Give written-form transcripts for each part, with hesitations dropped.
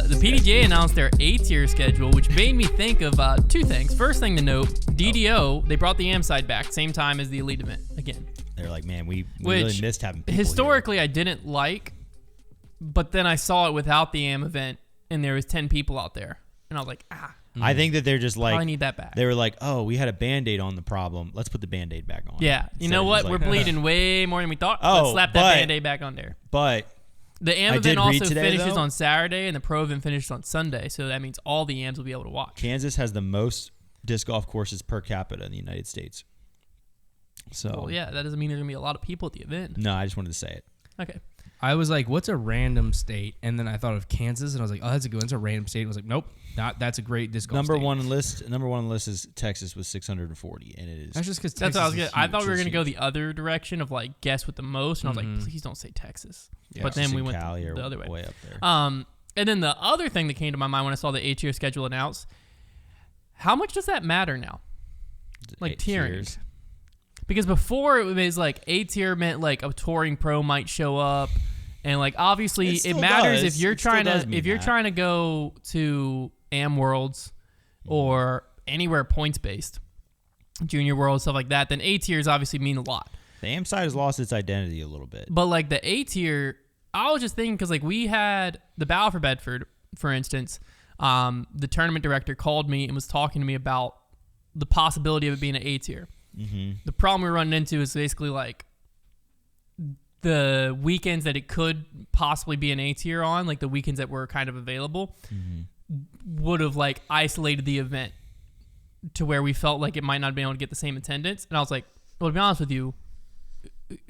The PDGA announced their A-tier schedule, which made me think of two things. First thing to note, DDO, they brought the AM side back, same time as the Elite event again. They're like, man, we really missed having people historically here. I didn't like, but then I saw it without the AM event, and there was 10 people out there. And I was like, I think that they're just like, I need that back. They were like, oh, we had a Band-Aid on the problem. Let's put the Band-Aid back on. Yeah. You know what? We're bleeding way more than we thought. Let's slap that Band-Aid back on there. But the AM event also finishes on Saturday, and the Pro event finishes on Sunday. So that means all the AMs will be able to watch. Kansas has the most disc golf courses per capita in the United States. So, well, yeah, that doesn't mean there's going to be a lot of people at the event. No, I just wanted to say it. Okay. I was like, what's a random state? And then I thought of Kansas, and I was like, oh, that's a good one. It's a random state. I was like, nope, that's a great disc golf Number one on the list is Texas with 640, and it is. That's just because Texas. That's what I was getting. I thought we were going to go the other direction of like guess with the most, and I was like, please don't say Texas. Yeah, but then we went Cali the other way. Way up there. And then the other thing that came to my mind when I saw the A-tier schedule announced, how much does that matter now? Like tiering. Tiers. Because before it was like A-tier meant like a touring pro might show up. And like obviously it matters if you're trying to go to AM Worlds or anywhere points based, Junior World, stuff like that, then A tiers obviously mean a lot. The AM side has lost its identity a little bit. But like the A tier, I was just thinking because like we had the Battle for Bedford, for instance, the tournament director called me and was talking to me about the possibility of it being an A tier. Mm-hmm. The problem we were running into is basically like the weekends that it could possibly be an A tier on, like the weekends that were kind of available, would have like isolated the event to where we felt like it might not be able to get the same attendance. And I was like, well, to be honest with you,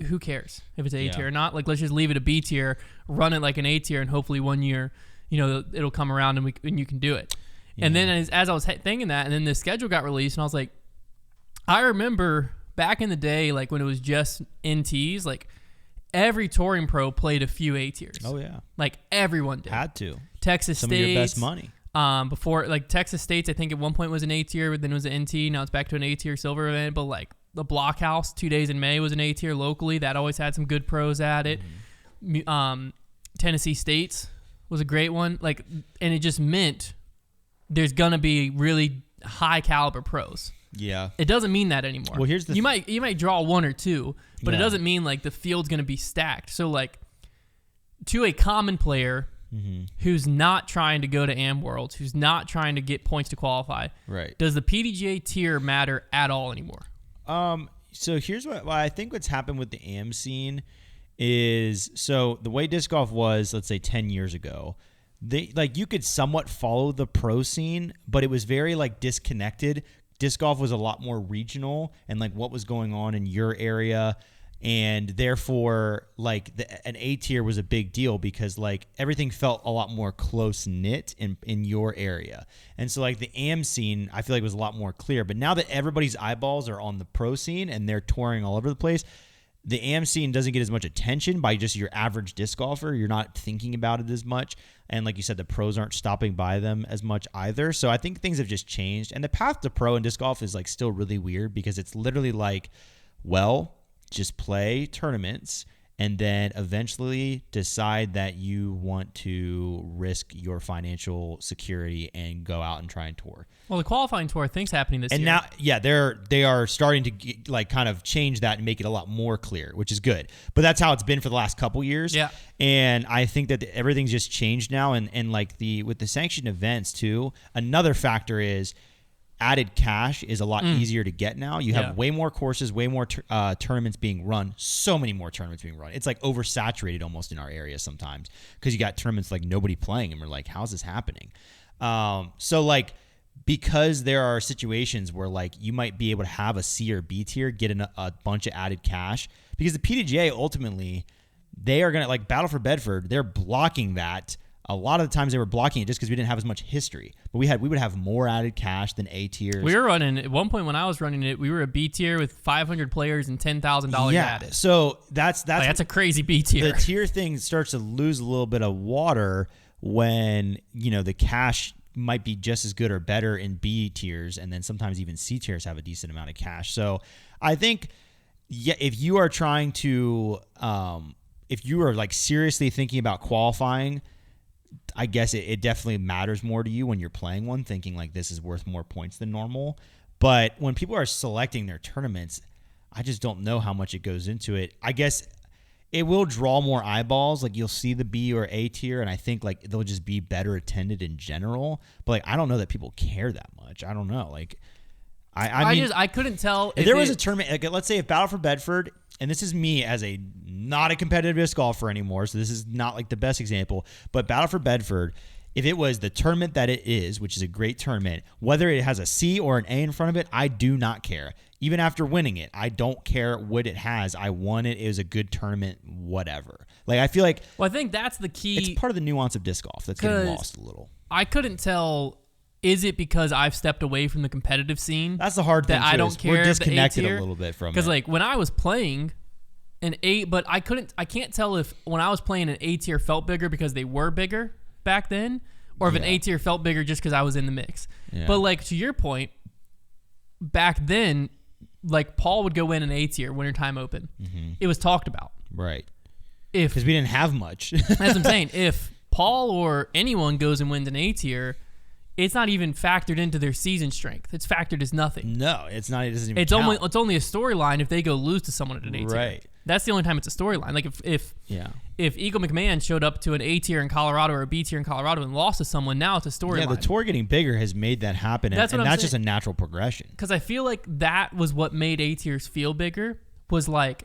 who cares if it's A tier or not? Like, let's just leave it a B tier, run it like an A tier, and hopefully one year, you know, it'll come around and you can do it. Yeah. And then as I was thinking that, and then the schedule got released, and I was like, I remember back in the day, like when it was just NTs, like every touring pro played a few A tiers. Oh yeah, like everyone did. Had to. Texas Some States, of your best money. Before like Texas States, I think at one point was an A tier, but then it was an NT. Now it's back to an A tier silver event. But like the Blockhouse 2 days in May was an A tier locally. That always had some good pros at it. Tennessee States was a great one. Like, and it just meant there's gonna be really high caliber pros. Yeah. It doesn't mean that anymore. Well, here's the you might draw one or two, but it doesn't mean like the field's going to be stacked. So like to a common player who's not trying to go to AM Worlds, who's not trying to get points to qualify, right? Does the PDGA tier matter at all anymore? So here's what I think what's happened with the AM scene is, so the way disc golf was, let's say 10 years ago, they like you could somewhat follow the pro scene, but it was very like disconnected. Disc golf was a lot more regional and like what was going on in your area, and therefore like an A tier was a big deal because like everything felt a lot more close knit in your area. And so like the AM scene I feel like was a lot more clear, but now that everybody's eyeballs are on the pro scene and they're touring all over the place, the AM scene doesn't get as much attention by just your average disc golfer. You're not thinking about it as much. And like you said, the pros aren't stopping by them as much either. So I think things have just changed. And the path to pro in disc golf is like still really weird because it's literally like, well, just play tournaments and then eventually decide that you want to risk your financial security and go out and try and tour. Well, the qualifying tour thing's happening this year. And now, yeah, they are starting to get, like kind of change that and make it a lot more clear, which is good. But that's how it's been for the last couple years. Yeah. And I think that everything's just changed now. And like with the sanctioned events too, another factor is added cash is a lot easier to get now. You have way more courses, way more tournaments being run, so many more tournaments being run. It's like oversaturated almost in our area sometimes because you got tournaments like nobody playing and we're like, how's this happening? So like, because there are situations where like you might be able to have a C or B tier, get a bunch of added cash, because the PDGA ultimately, they are going to, like Battle for Bedford, they're blocking that. A lot of the times they were blocking it just because we didn't have as much history. But we would have more added cash than A tiers. We were running, at one point when I was running it, we were a B tier with 500 players and $10,000 added. So that's a crazy B tier. The tier thing starts to lose a little bit of water when, you know, the cash might be just as good or better in B tiers, and then sometimes even C tiers have a decent amount of cash. So I think, yeah, if you are trying to, if you are like seriously thinking about qualifying, I guess it definitely matters more to you when you're playing one, thinking like this is worth more points than normal. But when people are selecting their tournaments, I just don't know how much it goes into it. I guess it will draw more eyeballs. Like you'll see the B or A tier, and I think like they'll just be better attended in general. But like I don't know that people care that much. I don't know. Like I mean, I couldn't tell if there was a tournament. Like, let's say if Battle for Bedford, and this is me as a not a competitive disc golfer anymore, so this is not like the best example. But Battle for Bedford, if it was the tournament that it is, which is a great tournament, whether it has a C or an A in front of it, I do not care. Even after winning it, I don't care what it has. I won it. It was a good tournament, whatever. Like, I feel like... Well, I think that's the key. It's part of the nuance of disc golf that's getting lost a little. I couldn't tell... Is it because I've stepped away from the competitive scene? That's the hard thing, that I don't care. We're disconnected a little bit from it. Because, like, when I was playing an A... But I can't tell if when I was playing an A tier felt bigger because they were bigger back then, or if an A tier felt bigger just because I was in the mix. Yeah. But, like, to your point, back then... Like, Paul would go win an A tier Wintertime Open. Mm-hmm. It was talked about. Right. Because we didn't have much. That's what I'm saying. If Paul or anyone goes and wins an A tier, it's not even factored into their season strength. It's factored as nothing. No, it's not. It doesn't even count. It's only a storyline if they go lose to someone at an A tier. Right. That's the only time it's a storyline. Like, if Eagle McMahon showed up to an A tier in Colorado or a B tier in Colorado and lost to someone, now it's a storyline. Yeah, the tour getting bigger has made that happen, and that's just a natural progression. Because I feel like that was what made A tiers feel bigger, was like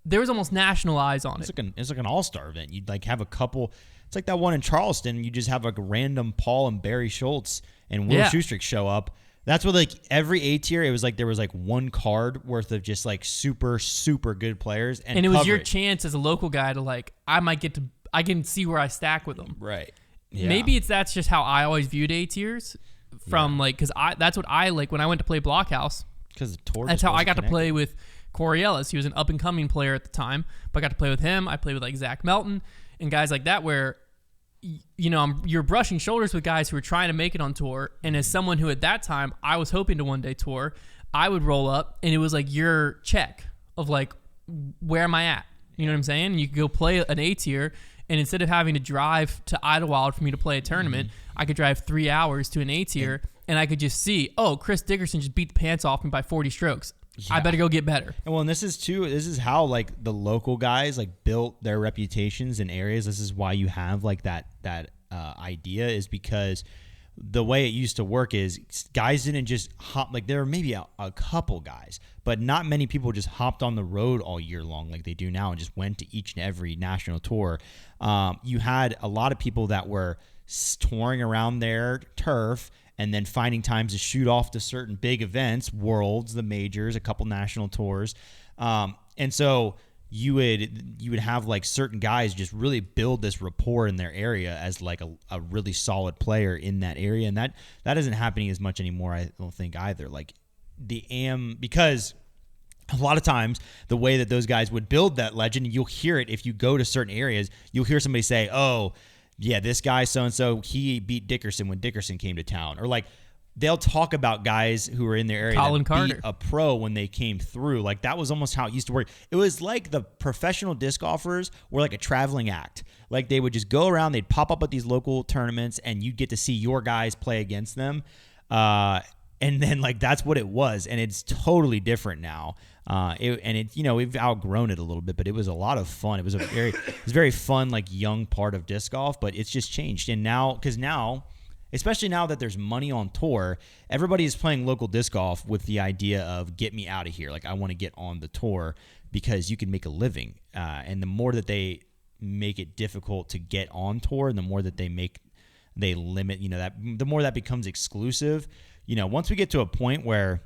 there was almost national eyes on it. It's like an all-star event. You'd like have a couple. It's like that one in Charleston. You just have like a random Paul and Barry Schultz and Will Schustrick show up. That's what, like, every A tier, it was like there was like one card worth of just like super, super good players. And it was your chance as a local guy to like, I can see where I stack with them. Right. Yeah. Maybe that's just how I always viewed A tiers from like, because that's what I like when I went to play Blockhouse. Because the tour. That's how I got to play with Corey Ellis. He was an up and coming player at the time, but I got to play with him. I played with like Zach Melton and guys like that where, you know, you're brushing shoulders with guys who are trying to make it on tour. And as someone who at that time, I was hoping to one day tour, I would roll up and it was like your check of like, where am I at? You know what I'm saying? And you could go play an A tier, and instead of having to drive to Idlewild for me to play a tournament, I could drive 3 hours to an A tier and I could just see, oh, Chris Dickerson just beat the pants off me by 40 strokes. Yeah. I better go get better. And well, and this is how like the local guys like built their reputations in areas. This is why you have like that idea, is because the way it used to work is guys didn't just hop. Like there were maybe a couple guys, but not many people just hopped on the road all year long like they do now and just went to each and every national tour. You had a lot of people that were touring around their turf and then finding times to shoot off to certain big events, Worlds, the majors, a couple national tours. And so you would have like certain guys just really build this rapport in their area as like a really solid player in that area. And that isn't happening as much anymore, I don't think either. Like because a lot of times the way that those guys would build that legend, you'll hear it if you go to certain areas, you'll hear somebody say, oh, yeah, this guy so-and-so, he beat Dickerson when Dickerson came to town. Or like they'll talk about guys who were in their area Colin that Carter. beat a pro when they came through. Like that was almost how it used to work. It was like the professional disc golfers were like a traveling act. Like they would just go around, they'd pop up at these local tournaments, and you'd get to see your guys play against them. And then like that's what it was, and it's totally different now. We've outgrown it a little bit, but it was a lot of fun. It was very fun, like young part of disc golf, but it's just changed. And now, especially now that there's money on tour, everybody is playing local disc golf with the idea of get me out of here. Like I want to get on the tour because you can make a living. And the more that they make it difficult to get on tour, and the more that they limit, the more that becomes exclusive. Once we get to a point where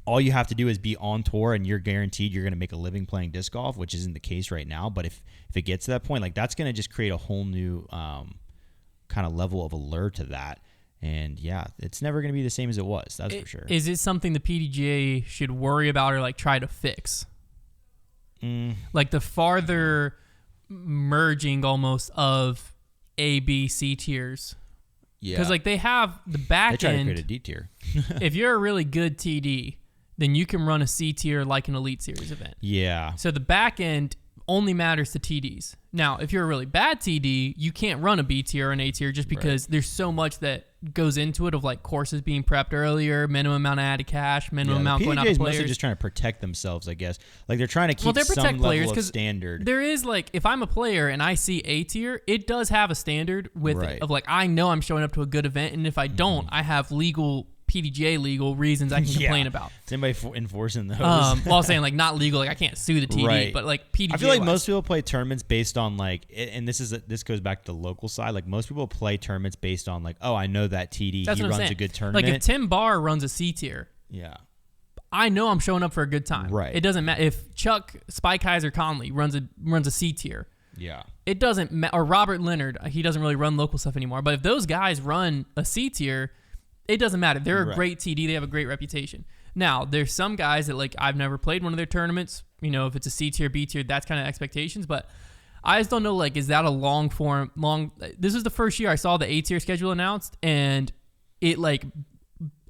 all you have to do is be on tour and you're guaranteed you're going to make a living playing disc golf, which isn't the case right now. But if it gets to that point, like that's going to just create a whole new kind of level of allure to that. And yeah, it's never going to be the same as it was. That's for sure. Is it something the PDGA should worry about or like try to fix? Like the farther merging almost of A, B, C tiers. Yeah. Because like they have the back they try end. To create a D tier. If you're a really good TD, then you can run a C tier like an Elite Series event. Yeah. So the back end only matters to TDs. Now, if you're a really bad TD, you can't run a B tier or an A tier just because there's so much that goes into it of like courses being prepped earlier, minimum amount of added cash, minimum amount going out to PDGA is players. mostly just trying to protect themselves, I guess. Like they're trying to keep protect some players level of standard. There is like, if I'm a player and I see A tier, it does have a standard with it of like, I know I'm showing up to a good event, and if I don't, I have PDGA legal reasons I can complain about. Is anybody enforcing those? Well, I'm saying like not legal, like I can't sue the TD, but like PDGA. I feel like most people play tournaments based on like, and this goes back to the local side. Like most people play tournaments based on like, oh, I know that TD, he runs a good tournament. Like if Tim Barr runs a C tier, I know I'm showing up for a good time. Right. It doesn't matter if Chuck Spikeiser Conley runs a C tier. Yeah. It doesn't matter. Or Robert Leonard, he doesn't really run local stuff anymore. But if those guys run a C tier, it doesn't matter. They're a great TD. They have a great reputation. Now, there's some guys that, like, I've never played one of their tournaments. You know, if it's a C tier, B tier, that's kind of expectations. But I just don't know, like, is that a long form? This is the first year I saw the A tier schedule announced, and it, like,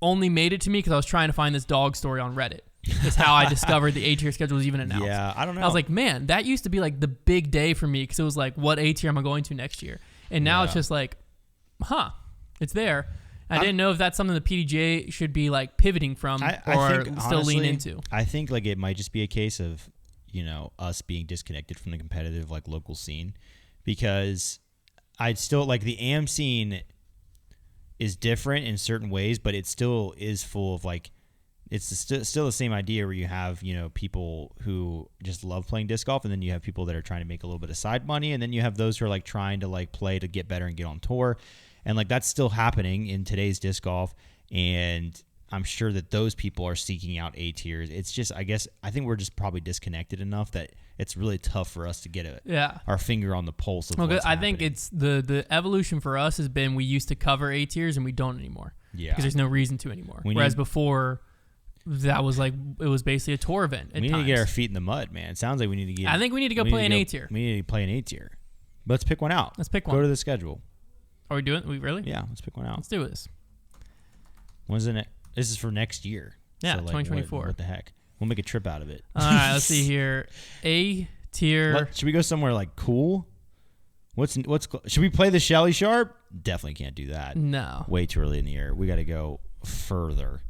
only made it to me because I was trying to find this dog story on Reddit. Is how I discovered the A tier schedule was even announced. Yeah, I don't know. I was like, man, that used to be, like, the big day for me because it was like, what A tier am I going to next year? And now it's just like, it's there. I didn't know if that's something the PDGA should be like pivoting from or think, still honestly, lean into. I think like it might just be a case of, you know, us being disconnected from the competitive like local scene, because I'd still like the AM scene is different in certain ways, but it still is full of like, it's still the same idea where you have, you know, people who just love playing disc golf, and then you have people that are trying to make a little bit of side money, and then you have those who are like trying to like play to get better and get on tour. And like that's still happening in today's disc golf, and I'm sure that those people are seeking out A tiers. It's just, I think we're just probably disconnected enough that it's really tough for us to get our finger on the pulse of what's happening. I think it's the evolution for us has been we used to cover A tiers and we don't anymore. Yeah, because there's no reason to anymore. Whereas before, that was like it was basically a tour event. We need to get our feet in the mud, man. It sounds like we need to get. I think we need to go play an A tier. We need to play an A tier. Let's pick one out. Let's pick one. Go to the schedule. Are we doing it? We really? Yeah, let's pick one out. Let's do this. When's it? This is for next year. Yeah, so like, 2024. What the heck? We'll make a trip out of it. All right, let's see here. A tier. Should we go somewhere like cool? Should we play the Shelly Sharp? Definitely can't do that. No. Way too early in the year. We got to go further.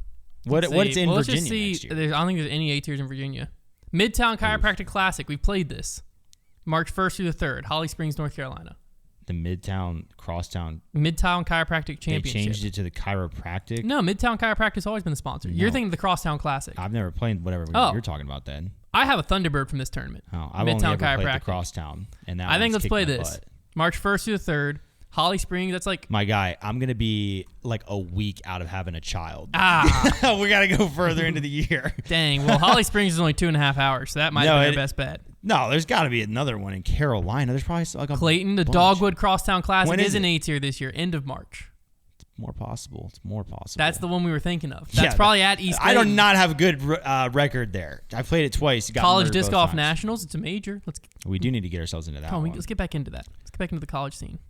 What's in Virginia let's just see. next year? I don't think there's any A tiers in Virginia. Midtown Chiropractic Classic. We played this March 1st through the 3rd. Holly Springs, North Carolina. The Midtown Chiropractic Championship. They changed it to the chiropractic? No, Midtown Chiropractic has always been the sponsor. You're thinking of the Crosstown Classic. I've never played whatever you're talking about then. I have a Thunderbird from this tournament. Oh, I've only ever played the Crosstown. And that I think let's play this. Butt. March 1st through the 3rd. Holly Springs, that's like... My guy, I'm going to be like a week out of having a child. We got to go further into the year. Dang. Well, Holly Springs is only 2.5 hours, so that might be our best bet. No, there's got to be another one in Carolina. There's probably like a Clayton, the bunch. Dogwood Crosstown Classic is an it? A tier this year, end of March. It's more possible. That's the one we were thinking of. That's probably at East I Clayton. do not have a good record there. I played it twice. College Disc Golf Nationals. It's a major. We do need to get ourselves into that one. Let's get back into that. Let's get back into the college scene.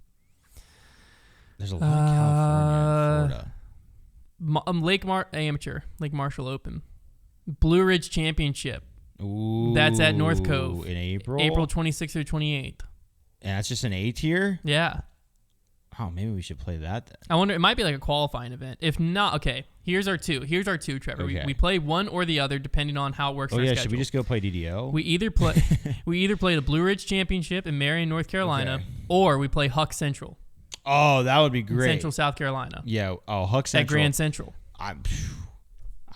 There's a lot of California and Florida. Lake Marshall Open. Blue Ridge Championship. Ooh, that's at North Cove. In April? April 26th through 28th. And that's just an A tier? Yeah. Oh, maybe we should play that then. I wonder, it might be like a qualifying event. If not, okay, here's our two, Trevor. Okay. We play one or the other depending on how it works in our schedule. Should we just go play DDO? We either play the Blue Ridge Championship in Marion, North Carolina, or we play Huck Central. Oh, that would be great. Central South Carolina. Yeah. Oh, Huck Central. At Grand Central. I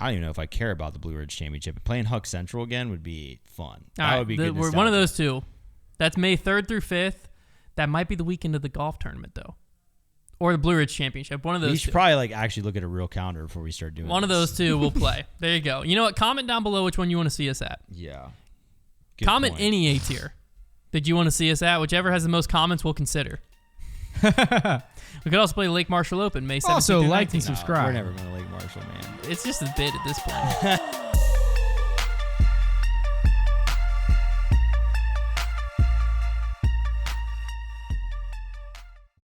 don't even know if I care about the Blue Ridge Championship. Playing Huck Central again would be fun. That would be good. We're one of those two. That's May 3rd through 5th. That might be the weekend of the golf tournament, though. Or the Blue Ridge Championship. One of those. We should probably actually look at a real calendar before we start doing one of those two we'll play. There you go. You know what? Comment down below which one you want to see us at. Yeah. Good Comment point. Any A tier that you want to see us at. Whichever has the most comments, we'll consider. We could also play Lake Marshall Open May 17th. Also, like 19th. and subscribe. We're never going to Lake Marshall, man. It's just a bit at this point.